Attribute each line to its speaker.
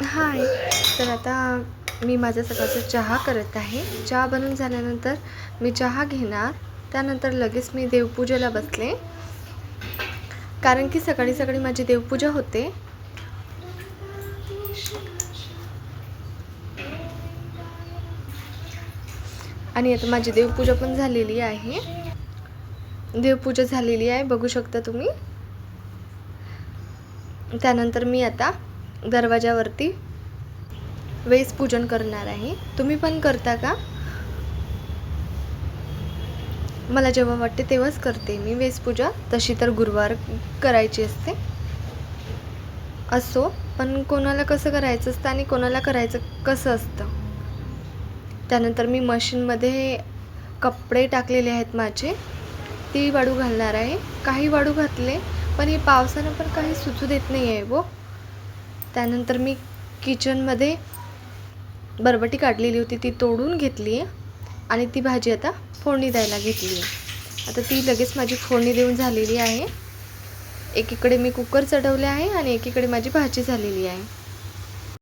Speaker 1: हाय. तर आता मी माझा सकाळचा चहा करत आहे. चहा बनवून झाल्यानंतर मी चहा घेणार. त्यानंतर लगेच मी देवपूजेला बसले. कारण की सकाळी सकाळी माझी देवपूजा होते. आणि आता माझी देवपूजा पण झालेली आहे. देवपूजा झालेली आहे, बघू शकता तुम्ही. त्यानंतर मी आता दरवाजावरती वेस पूजन करणार आहे. तुम्ही पण करता का? मला जेव्हा वाटते तेव्हाच करते मी वेस पूजा. तशी तर गुरुवार करायची असते. असो, पण कोणाला कसं करायचं असतं आणि कोणाला करायचं कसं असतं. त्यानंतर मी मशीनमध्ये कपडे टाकलेले आहेत माझे, ती वाळू घालणार आहे. काही वाळू घातले, पण हे पावसानं पण काही सुचू देत नाही आहे वो. त्यानंतर मी किचनमध्ये बरबटी काढलेली होती, ती तोडून घेतली आहे आणि ती भाजी आता फोडणी द्यायला घेतली आहे. आता ती लगेच माझी फोडणी देऊन झालेली आहे. एकीकडे मी कुकर चढवले आहे आणि एकीकडे माझी भाजी झालेली आहे.